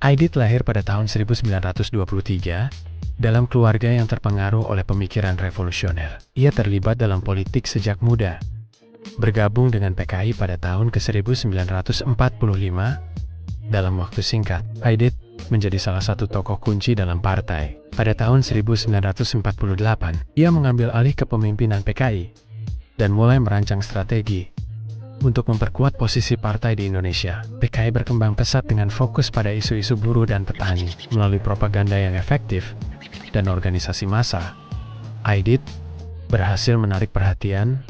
Aidit lahir pada tahun 1923 dalam keluarga yang terpengaruh oleh pemikiran revolusioner. Ia terlibat dalam politik sejak muda, bergabung dengan PKI pada tahun ke-1945. Dalam waktu singkat, Aidit menjadi salah satu tokoh kunci dalam partai. Pada tahun 1948, ia mengambil alih kepemimpinan PKI dan mulai merancang strategi untuk memperkuat posisi partai di Indonesia. PKI berkembang pesat dengan fokus pada isu-isu buruh dan petani. Melalui propaganda yang efektif dan organisasi massa, Aidit berhasil menarik perhatian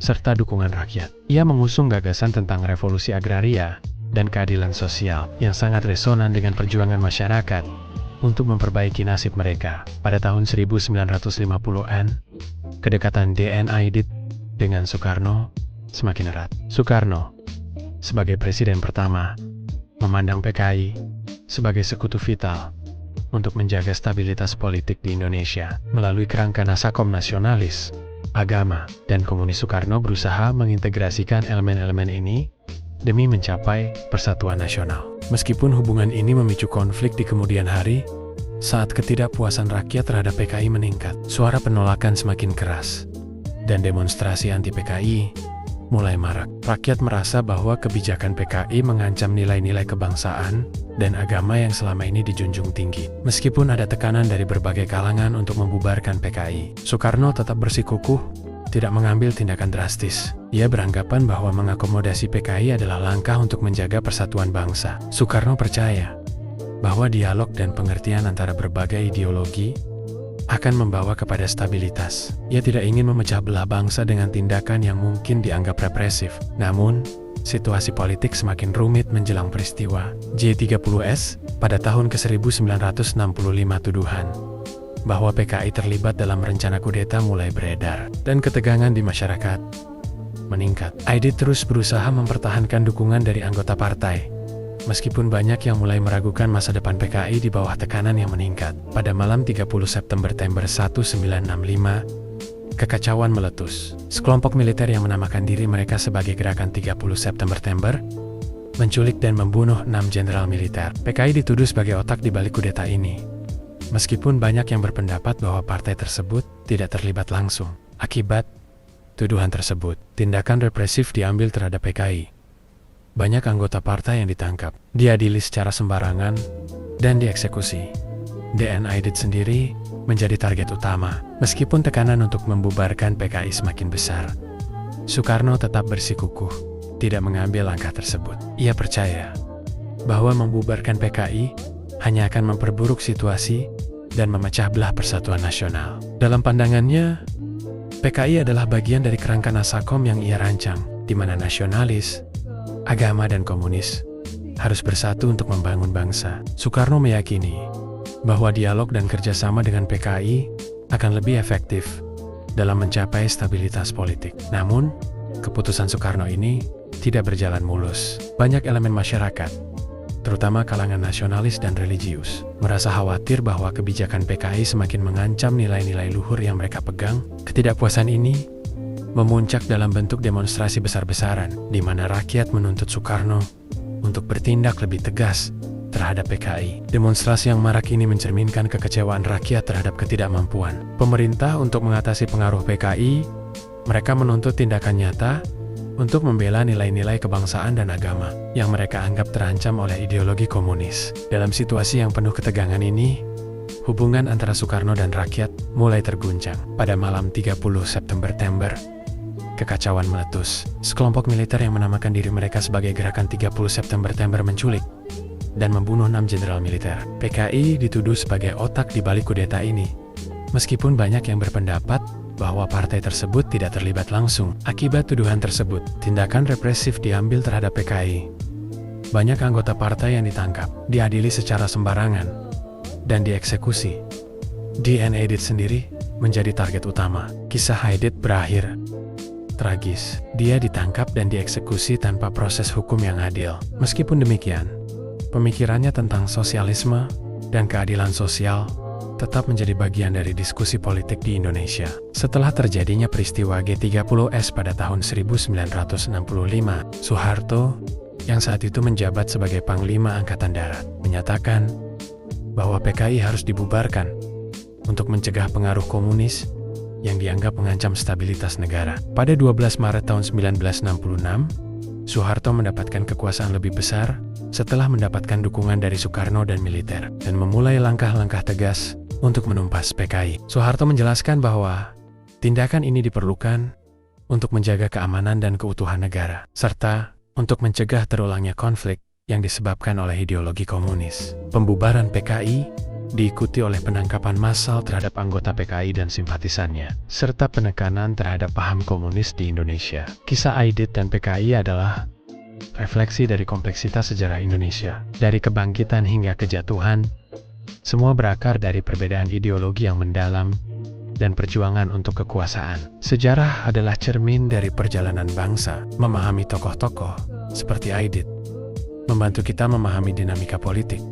serta dukungan rakyat. Ia mengusung gagasan tentang revolusi agraria dan keadilan sosial yang sangat resonan dengan perjuangan masyarakat untuk memperbaiki nasib mereka. Pada tahun 1950-an, kedekatan DN Aidit dengan Soekarno semakin erat. Soekarno, sebagai presiden pertama, memandang PKI sebagai sekutu vital untuk menjaga stabilitas politik di Indonesia. Melalui kerangka Nasakom nasionalis, agama, dan komunis, Soekarno berusaha mengintegrasikan elemen-elemen ini demi mencapai persatuan nasional. Meskipun hubungan ini memicu konflik di kemudian hari, saat ketidakpuasan rakyat terhadap PKI meningkat, suara penolakan semakin keras, dan demonstrasi anti-PKI mulai marak. Rakyat merasa bahwa kebijakan PKI mengancam nilai-nilai kebangsaan dan agama yang selama ini dijunjung tinggi. Meskipun ada tekanan dari berbagai kalangan untuk membubarkan PKI, Soekarno tetap bersikukuh tidak mengambil tindakan drastis. Ia beranggapan bahwa mengakomodasi PKI adalah langkah untuk menjaga persatuan bangsa. Soekarno percaya bahwa dialog dan pengertian antara berbagai ideologi akan membawa kepada stabilitas. Ia tidak ingin memecah belah bangsa dengan tindakan yang mungkin dianggap represif. Namun, situasi politik semakin rumit menjelang peristiwa J30S pada tahun ke-1965. Tuduhan bahwa PKI terlibat dalam rencana kudeta mulai beredar, dan ketegangan di masyarakat meningkat. Aidit terus berusaha mempertahankan dukungan dari anggota partai, meskipun banyak yang mulai meragukan masa depan PKI di bawah tekanan yang meningkat. Pada malam 30 September 1965, kekacauan meletus. Sekelompok militer yang menamakan diri mereka sebagai Gerakan 30 September menculik dan membunuh 6 jenderal militer. PKI dituduh sebagai otak di balik kudeta ini, meskipun banyak yang berpendapat bahwa partai tersebut tidak terlibat langsung. Akibat tuduhan tersebut, tindakan represif diambil terhadap PKI. Banyak anggota partai yang ditangkap, diadili secara sembarangan, dan dieksekusi. DN Aidit sendiri menjadi target utama. Meskipun tekanan untuk membubarkan PKI semakin besar, Soekarno tetap bersikukuh tidak mengambil langkah tersebut. Ia percaya bahwa membubarkan PKI hanya akan memperburuk situasi dan memecah belah persatuan nasional. Dalam pandangannya, PKI adalah bagian dari kerangka Nasakom yang ia rancang, di mana nasionalis, agama, dan komunis harus bersatu untuk membangun bangsa. Soekarno meyakini bahwa dialog dan kerjasama dengan PKI akan lebih efektif dalam mencapai stabilitas politik. Namun, keputusan Soekarno ini tidak berjalan mulus. Banyak elemen masyarakat, terutama kalangan nasionalis dan religius, merasa khawatir bahwa kebijakan PKI semakin mengancam nilai-nilai luhur yang mereka pegang. Ketidakpuasan ini memuncak dalam bentuk demonstrasi besar-besaran, di mana rakyat menuntut Soekarno untuk bertindak lebih tegas terhadap PKI. Demonstrasi yang marak ini mencerminkan kekecewaan rakyat terhadap ketidakmampuan pemerintah untuk mengatasi pengaruh PKI. Mereka menuntut tindakan nyata untuk membela nilai-nilai kebangsaan dan agama yang mereka anggap terancam oleh ideologi komunis. Dalam situasi yang penuh ketegangan ini, hubungan antara Soekarno dan rakyat mulai terguncang. Pada malam 30 September, kekacauan meletus. Sekelompok militer yang menamakan diri mereka sebagai Gerakan 30 September menculik dan membunuh 6 jenderal militer. PKI dituduh sebagai otak di balik kudeta ini, meskipun banyak yang berpendapat bahwa partai tersebut tidak terlibat langsung. Akibat tuduhan tersebut, tindakan represif diambil terhadap PKI. Banyak anggota partai yang ditangkap, diadili secara sembarangan, dan dieksekusi. DN Aidit sendiri menjadi target utama. Kisah Aidit berakhir tragis. Dia ditangkap dan dieksekusi tanpa proses hukum yang adil. Meskipun demikian, pemikirannya tentang sosialisme dan keadilan sosial tetap menjadi bagian dari diskusi politik di Indonesia. Setelah terjadinya peristiwa G30S pada tahun 1965, Soeharto, yang saat itu menjabat sebagai Panglima Angkatan Darat, menyatakan bahwa PKI harus dibubarkan untuk mencegah pengaruh komunis yang dianggap mengancam stabilitas negara. Pada 12 Maret tahun 1966, Soeharto mendapatkan kekuasaan lebih besar setelah mendapatkan dukungan dari Soekarno dan militer, dan memulai langkah-langkah tegas untuk menumpas PKI. Soeharto menjelaskan bahwa tindakan ini diperlukan untuk menjaga keamanan dan keutuhan negara, serta untuk mencegah terulangnya konflik yang disebabkan oleh ideologi komunis. Pembubaran PKI diikuti oleh penangkapan massal terhadap anggota PKI dan simpatisannya, serta penekanan terhadap paham komunis di Indonesia. Kisah Aidit dan PKI adalah refleksi dari kompleksitas sejarah Indonesia. Dari kebangkitan hingga kejatuhan, semua berakar dari perbedaan ideologi yang mendalam dan perjuangan untuk kekuasaan. Sejarah adalah cermin dari perjalanan bangsa. Memahami tokoh-tokoh seperti Aidit membantu kita memahami dinamika politik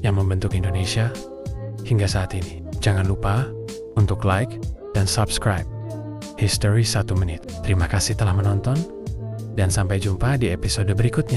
yang membentuk Indonesia hingga saat ini. Jangan lupa untuk like dan subscribe History 1 Menit. Terima kasih telah menonton, dan sampai jumpa di episode berikutnya.